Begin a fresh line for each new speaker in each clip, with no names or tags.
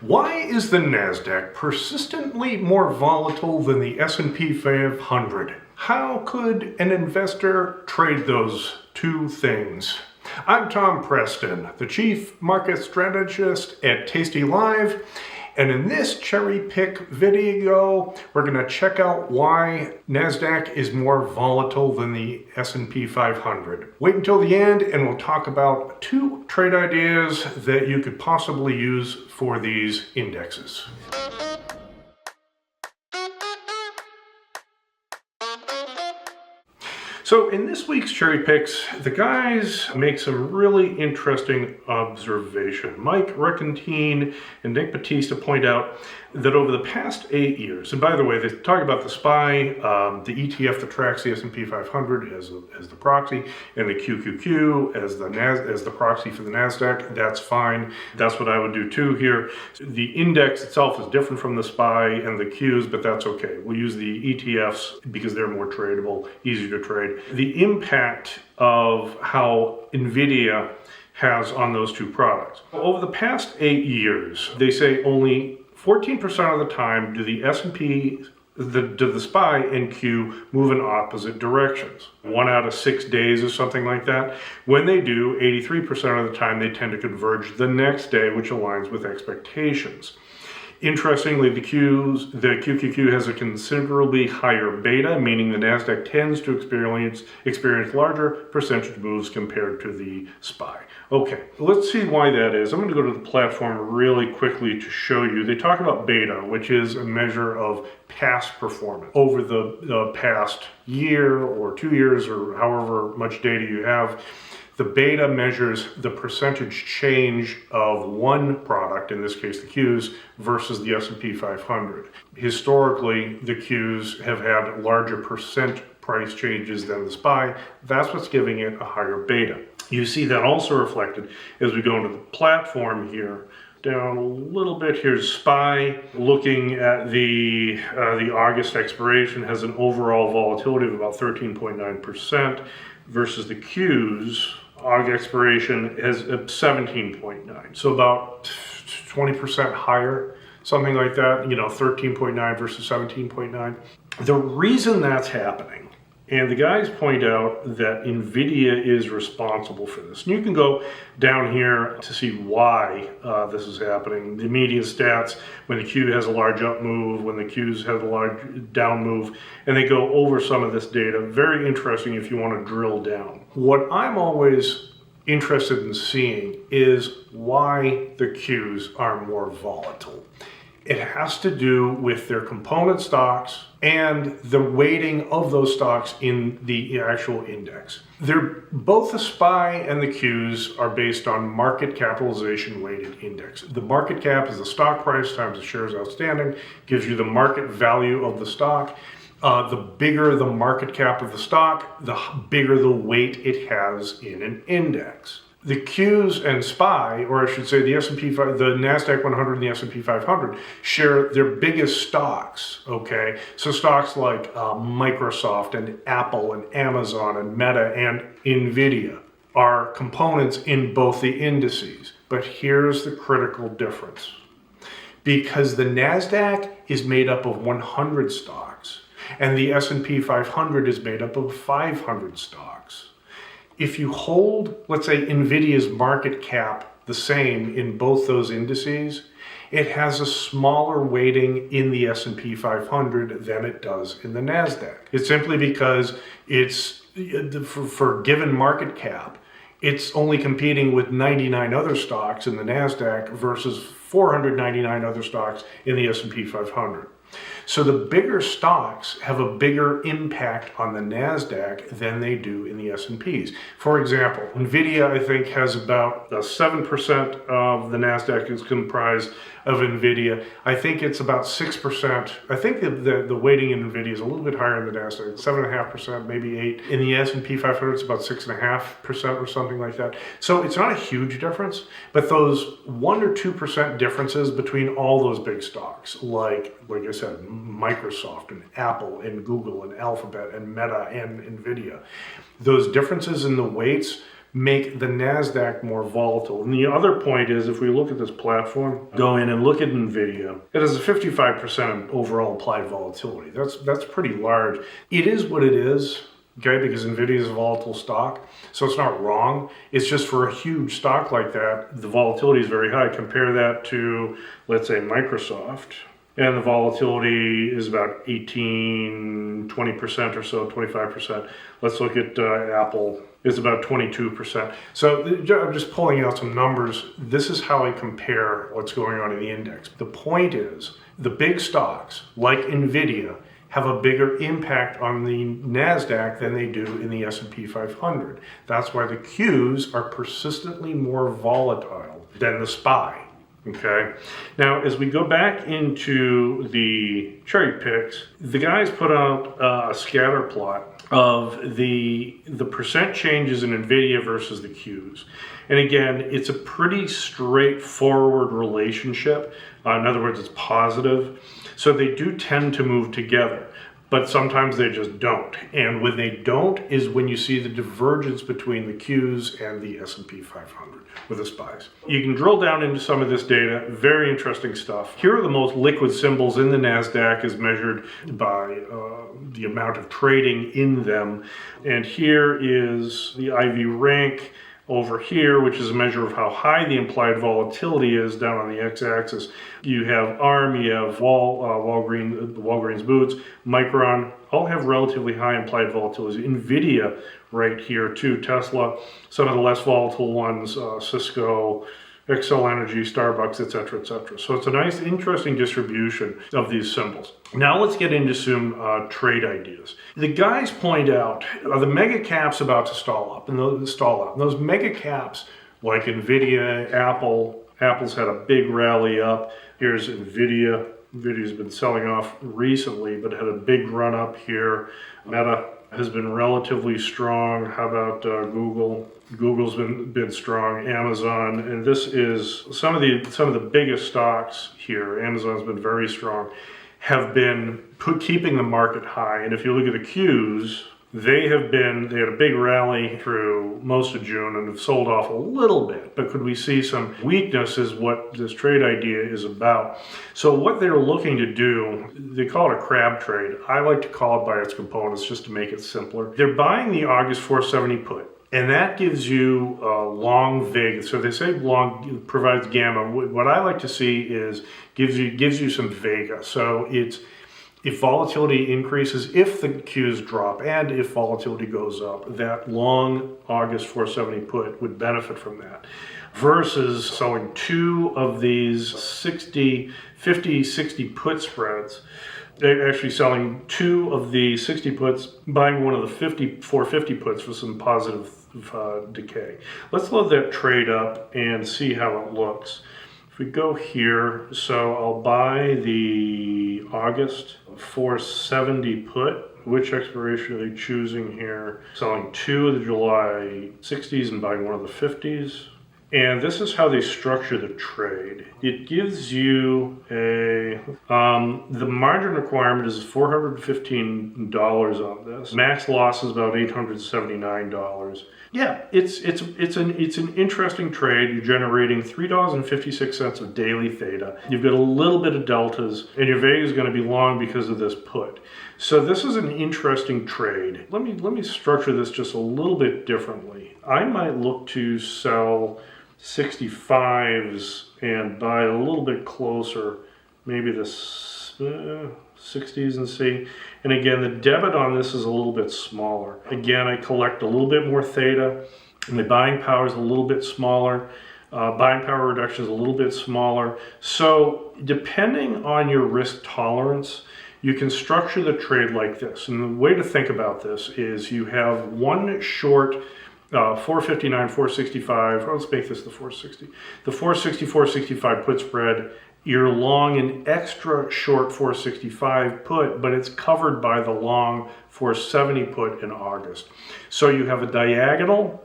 Why is the Nasdaq persistently more volatile than the S&P 500? How could an investor trade those two things? I'm Tom Preston, the Chief Market Strategist at tastylive, and in this cherry pick video, we're going to check out why Nasdaq is more volatile than the S&P 500. Wait until the end and we'll talk about two trade ideas that you could possibly use for these indexes. So in this week's cherry picks, the guys make some really interesting observation. Mike Recantine and Nick Batista point out that over the past 8 years, and by the way, they talk about the SPY, the ETF that tracks the S&P 500 as the proxy, and the QQQ as the proxy for the Nasdaq. That's fine. That's what I would do too here. The index itself is different from the SPY and the Qs, but that's okay. We'll use the ETFs because they're more tradable, easier to trade. The impact of how Nvidia has on those two products. Over the past 8 years, they say only 14% of the time do the S&P, the SPY and Q move in opposite directions. 1 out of 6 days or something like that. When they do, 83% of the time they tend to converge the next day, which aligns with expectations. Interestingly, the QQQ has a considerably higher beta, meaning the Nasdaq tends to experience larger percentage moves compared to the SPY. Okay, let's see why that is. I'm going to go to the platform really quickly to show you. They talk about beta, which is a measure of past performance over the past year or 2 years or however much data you have. The beta measures the percentage change of one product, in this case the Qs, versus the S&P 500. Historically, the Qs have had larger percent price changes than the SPY. That's what's giving it a higher beta. You see that also reflected as we go into the platform here. Down a little bit, here's SPY. Looking at the August expiration has an overall volatility of about 13.9% versus the Qs. August expiration has 17.9, so about 20% higher, something like that, 13.9 versus 17.9. The reason that's happening, and the guys point out that Nvidia is responsible for this. And you can go down here to see why this is happening. The median stats, when the Q has a large up move, when the Qs have a large down move, and they go over some of this data. Very interesting if you want to drill down. What I'm always interested in seeing is why the Qs are more volatile. It has to do with their component stocks and the weighting of those stocks in the actual index. Both the SPY and the Qs are based on market capitalization weighted index. The market cap is the stock price times the shares outstanding, gives you the market value of the stock. The bigger the market cap of the stock, the bigger the weight it has in an index. The Qs and SPY, or I should say the Nasdaq 100 and the S&P 500, share their biggest stocks, okay? So stocks like Microsoft and Apple and Amazon and Meta and Nvidia are components in both the indices. But here's the critical difference. Because the Nasdaq is made up of 100 stocks and the S&P 500 is made up of 500 stocks. If you hold, let's say, Nvidia's market cap the same in both those indices, it has a smaller weighting in the S&P 500 than it does in the Nasdaq. It's simply because for given market cap, it's only competing with 99 other stocks in the Nasdaq versus 499 other stocks in the S&P 500. So the bigger stocks have a bigger impact on the Nasdaq than they do in the S&Ps. For example, Nvidia, I think, has about 7% of the Nasdaq is comprised of Nvidia. I think it's about 6%. I think the weighting in Nvidia is a little bit higher in the Nasdaq, 7.5%, maybe 8%. In the S&P 500, it's about 6.5% or something like that. So it's not a huge difference, but those 1 or 2% differences between all those big stocks, like I said, Microsoft and Apple and Google and Alphabet and Meta and Nvidia, those differences in the weights make the NASDAQ more volatile. And the other point is, if we look at this platform, go in and look at Nvidia, it has a 55% overall implied volatility. That's pretty large. It is what it is, okay, because Nvidia is a volatile stock, so it's not wrong. It's just for a huge stock like that, the volatility is very high. Compare that to, let's say, Microsoft, and the volatility is about 20% or so, 25%. Let's look at Apple. It's about 22%. So I'm just pulling out some numbers. This is how I compare what's going on in the index. The point is, the big stocks, like Nvidia, have a bigger impact on the NASDAQ than they do in the S&P 500. That's why the Qs are persistently more volatile than the SPY. Okay. Now, as we go back into the cherry picks, the guys put out a scatter plot of the percent changes in Nvidia versus the Qs. And again, it's a pretty straightforward relationship. In other words, it's positive. So they do tend to move together, but sometimes they just don't. And when they don't is when you see the divergence between the Qs and the S&P 500 with the SPYs. You can drill down into some of this data, very interesting stuff. Here are the most liquid symbols in the NASDAQ as measured by the amount of trading in them. And here is the IV rank over here, which is a measure of how high the implied volatility is down on the x-axis. You have ARM, you have Walgreens Boots, Micron, all have relatively high implied volatilities. Nvidia right here too, Tesla, some of the less volatile ones, Cisco, Xcel Energy, Starbucks, etc., etc. So it's a nice, interesting distribution of these symbols. Now let's get into some trade ideas. The guys point out, are the mega caps about to stall out? And those mega caps, like Nvidia, Apple's had a big rally up. Here's Nvidia. Nvidia's been selling off recently, but had a big run up here. Meta has been relatively strong. How about Google? Google's been strong. Amazon, and this is some of the biggest stocks here. Amazon's been very strong, have been keeping the market high. And if you look at the Qs, they had a big rally through most of June and have sold off a little bit. But could we see some weakness is what this trade idea is about. So what they're looking to do, they call it a crab trade. I like to call it by its components just to make it simpler. They're buying the August 470 put. And that gives you long vig. So they say long provides gamma. What I like to see is gives you some vega. So it's if volatility increases, if the Qs drop, and if volatility goes up, that long August 470 put would benefit from that. Versus selling two of these 50, 60 put spreads. They're actually selling two of the 60 puts, buying one of the 450 puts for some positive decay. Let's load that trade up and see how it looks. If we go here, so I'll buy the August 470 put. Which expiration are they choosing here? Selling two of the July 60s and buying one of the 50s. And this is how they structure the trade. It gives you the margin requirement is $415 on this. Max loss is about $879. Yeah, it's an interesting trade. You're generating $3.56 of daily theta. You've got a little bit of deltas, and your vega is going to be long because of this put. So this is an interesting trade. Let me structure this just a little bit differently. I might look to sell 65s and buy a little bit closer, maybe the 60s and see. And again, the debit on this is a little bit smaller. Again, I collect a little bit more theta, and the buying power is a little bit smaller. Buying power reduction is a little bit smaller. So depending on your risk tolerance, you can structure the trade like this. And the way to think about this is you have one short 459, 465, let's make this the 460. The 460, 465 put spread, you're long an extra short 465 put, but it's covered by the long 470 put in August. So you have a diagonal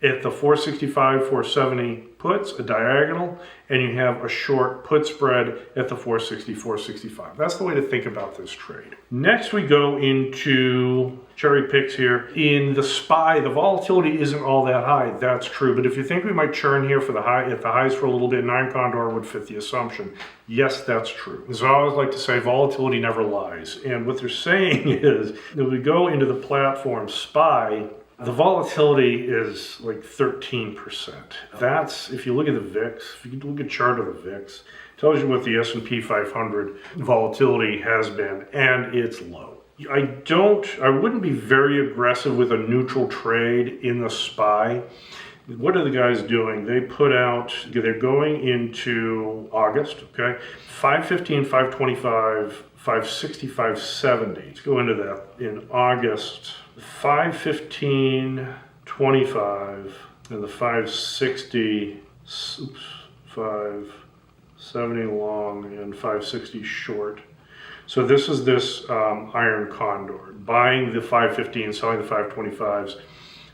at the 465, 470 puts, a diagonal, and you have a short put spread at the 460, 465. That's the way to think about this trade. Next, we go into cherry picks here. In the SPY, the volatility isn't all that high. That's true. But if you think we might churn here for the high, at the highs for a little bit, Iron Condor would fit the assumption. Yes, that's true. As I always like to say, volatility never lies. And what they're saying is that we go into the platform SPY, the volatility is like 13%. That's, if you look at the VIX, if you look at a chart of the VIX, it tells you what the S&P 500 volatility has been, and it's low. I wouldn't be very aggressive with a neutral trade in the SPY. What are the guys doing? They put out, they're going into August, okay? 515, 525, 560, 570. Let's go into that in August. 515, 25, and the 560, 570 long and 560 short. So this is this Iron Condor, buying the 515, selling the 525s,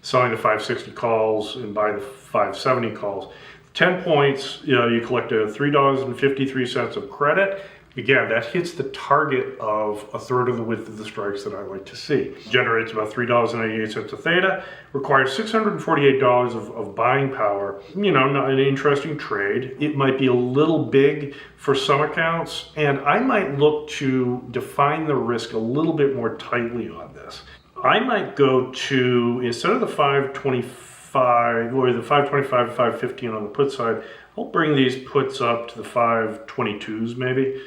selling the 560 calls, and buy the 570 calls. 10 points, you collect $3.53 of credit. Again, that hits the target of a third of the width of the strikes that I like to see. Generates about $3.88 a theta, requires $648 of buying power. Not an interesting trade. It might be a little big for some accounts, and I might look to define the risk a little bit more tightly on this. I might go to, instead of the 525, or the 525 to 515 on the put side, I'll bring these puts up to the 522s maybe.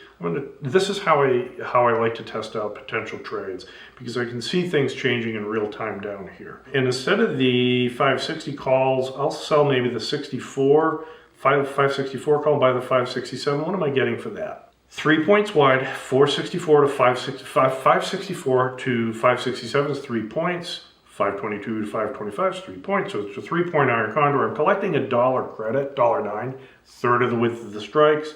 This is how I like to test out potential trades, because I can see things changing in real time down here. And instead of the 560 calls, I'll sell maybe the 564 call, buy the 567. What am I getting for that? 3 points wide, 464 to 564 to 567 is 3 points. 522 to 525 is 3 points, so it's a 3-point Iron Condor. I'm collecting $1 credit, $1.09, third of the width of the strikes,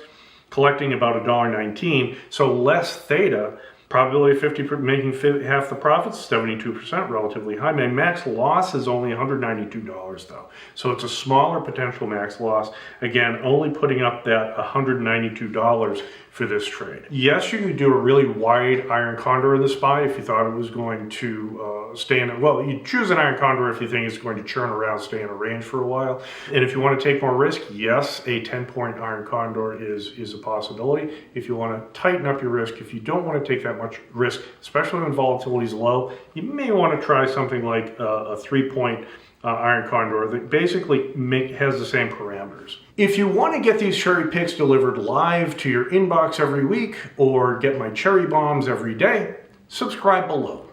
collecting about $1.19, so less theta, probability of 50 making half the profits, 72%, relatively high. My max loss is only $192 though, so it's a smaller potential max loss. Again, only putting up that $192 for this trade. Yes, you could do a really wide Iron Condor in the SPY if you thought it was going to stay in it. Well, you choose an Iron Condor if you think it's going to churn around, stay in a range for a while. And if you want to take more risk, yes, a 10-point Iron Condor is a possibility. If you want to tighten up your risk, if you don't want to take that much risk, especially when volatility is low, you may want to try something like a 3-point Iron Condor that basically has the same parameters. If you want to get these cherry picks delivered live to your inbox every week, or get my cherry bombs every day, subscribe below.